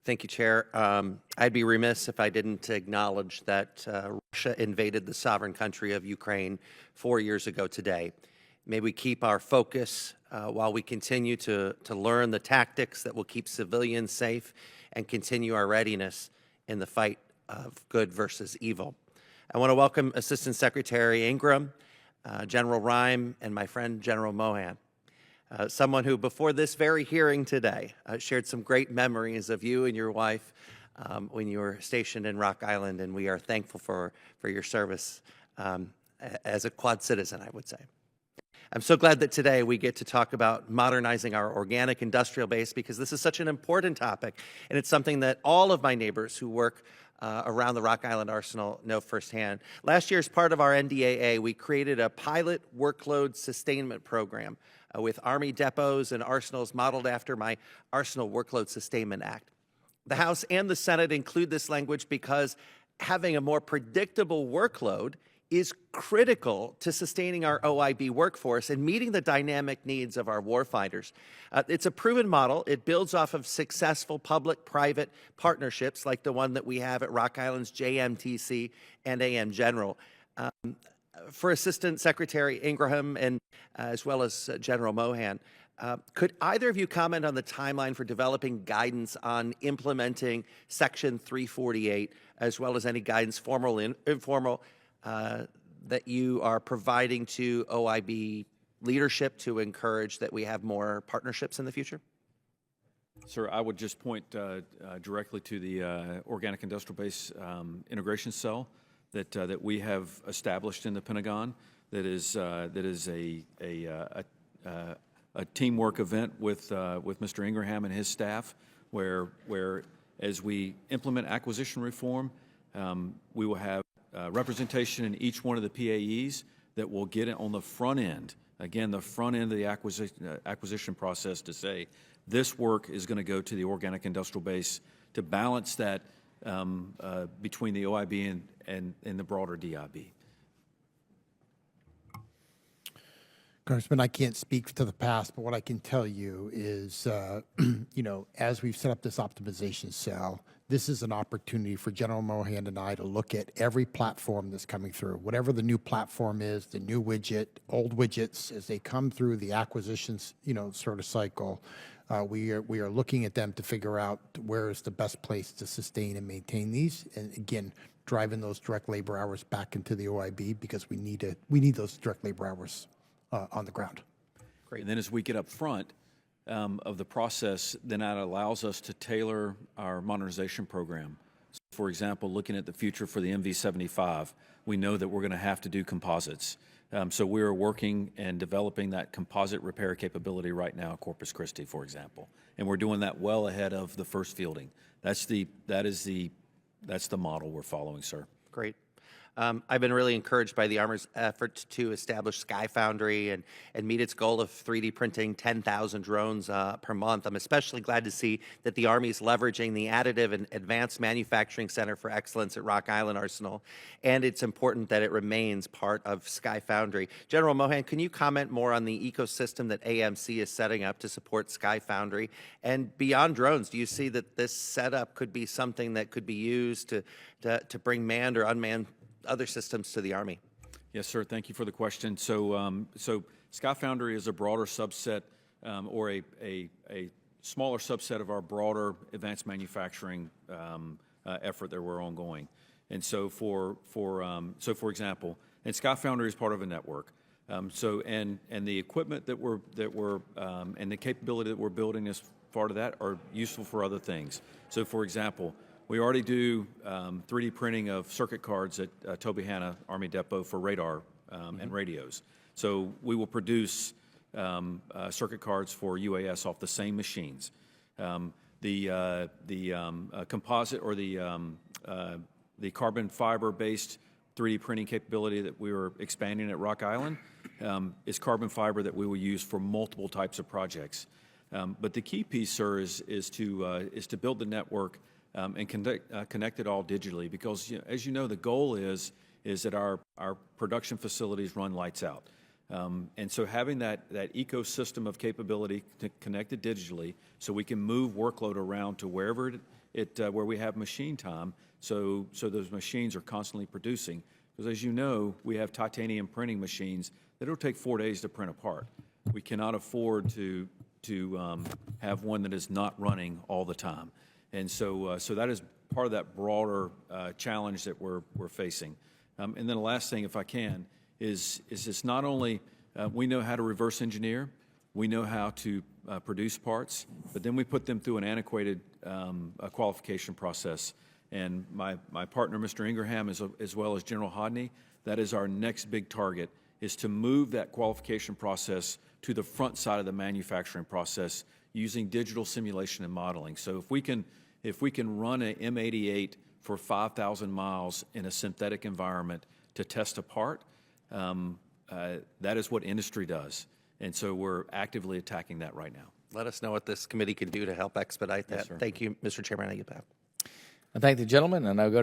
Thank you, Chair. I'd be remiss if I didn't acknowledge that Russia invaded the sovereign country of Ukraine 4 years ago today. May we keep our focus while we continue to learn the tactics that will keep civilians safe and continue our readiness in the fight of good versus evil. I want to welcome Assistant Secretary Ingram, General Rime, and my friend General Mohan. Someone who, before this very hearing today, shared some great memories of you and your wife when you were stationed in Rock Island, and we are thankful for your service as a Quad citizen, I would say. I'm so glad that today we get to talk about modernizing our organic industrial base, because this is such an important topic, and it's something that all of my neighbors who work around the Rock Island Arsenal know firsthand. Last year, as part of our NDAA, we created a pilot workload sustainment program with Army depots and arsenals modeled after my Arsenal Workload Sustainment Act. The House and the Senate include this language because having a more predictable workload is critical to sustaining our OIB workforce and meeting the dynamic needs of our warfighters. It's a proven model. It builds off of successful public-private partnerships like the one that we have at Rock Island's JMTC and AM General. For Assistant Secretary Ingraham and as well as General Mohan, could either of you comment on the timeline for developing guidance on implementing Section 348, as well as any guidance, formal and informal, that you are providing to OIB leadership to encourage that we have more partnerships in the future? Sir, I would just point directly to the Organic Industrial Base Integration Cell that we have established in the Pentagon. That is a teamwork event with Mr. Ingraham and his staff, where as we implement acquisition reform, we will have representation in each one of the PAEs that will get it on the front end. Again, the front end of the acquisition process to say this work is going to go to the organic industrial base to balance that between the OIB and the broader DIB. Congressman, I can't speak to the past, but what I can tell you is, as we've set up this optimization cell, this is an opportunity for General Mohan and I to look at every platform that's coming through. Whatever the new platform is, the new widget, old widgets, as they come through the acquisitions, sort of cycle, we are looking at them to figure out where is the best place to sustain and maintain these. And again, driving those direct labor hours back into the OIB, because we need those direct labor hours on the ground. Great. And then as we get up front of the process, then that allows us to tailor our modernization program. So for example, looking at the future for the MV-75, we know that we're going to have to do composites. So we are working and developing that composite repair capability right now at Corpus Christi, for example. And we're doing that well ahead of the first fielding. That's the model we're following, sir. Great. I've been really encouraged by the Army's efforts to establish Foundry and meet its goal of 3D printing 10,000 drones per month. I'm especially glad to see that the Army is leveraging the Additive and Advanced Manufacturing Center for Excellence at Rock Island Arsenal, and it's important that it remains part of Foundry. General Mohan, can you comment more on the ecosystem that AMC is setting up to support Foundry? And beyond drones, do you see that this setup could be something that could be used to bring manned or unmanned other systems to the Army? Yes, sir. Thank you for the question. So Foundry is a broader subset or a smaller subset of our broader advanced manufacturing effort that we're ongoing. And so for example, and Foundry is part of a network. And the equipment that we're and the capability that we're building as part of that are useful for other things. So for example, we already do 3D printing of circuit cards at Tobyhanna Army Depot for radar and radios. So we will produce circuit cards for UAS off the same machines. The composite or the carbon fiber-based 3D printing capability that we were expanding at Rock Island is carbon fiber that we will use for multiple types of projects. But the key piece, sir, is to build the network and connect it all digitally, because as you know, the goal is that our production facilities run lights out. And so having that ecosystem of capability connected digitally, so we can move workload around to wherever where we have machine time, so those machines are constantly producing. Because as you know, we have titanium printing machines that it'll take 4 days to print a part. We cannot afford to have one that is not running all the time. And so that is part of that broader challenge that we're facing. And then the last thing, if I can, is it's not only we know how to reverse engineer, we know how to produce parts, but then we put them through an antiquated qualification process. And my partner, Mr. Ingraham, as well as General Hodney, that is our next big target, is to move that qualification process to the front side of the manufacturing process using digital simulation and modeling. So if we can run an M88 for 5,000 miles in a synthetic environment to test a part, that is what industry does. And so we're actively attacking that right now. Let us know what this committee can do to help expedite that. Yes, sir. Thank you, Mr. Chairman. I get back. I thank the gentleman, and I'll go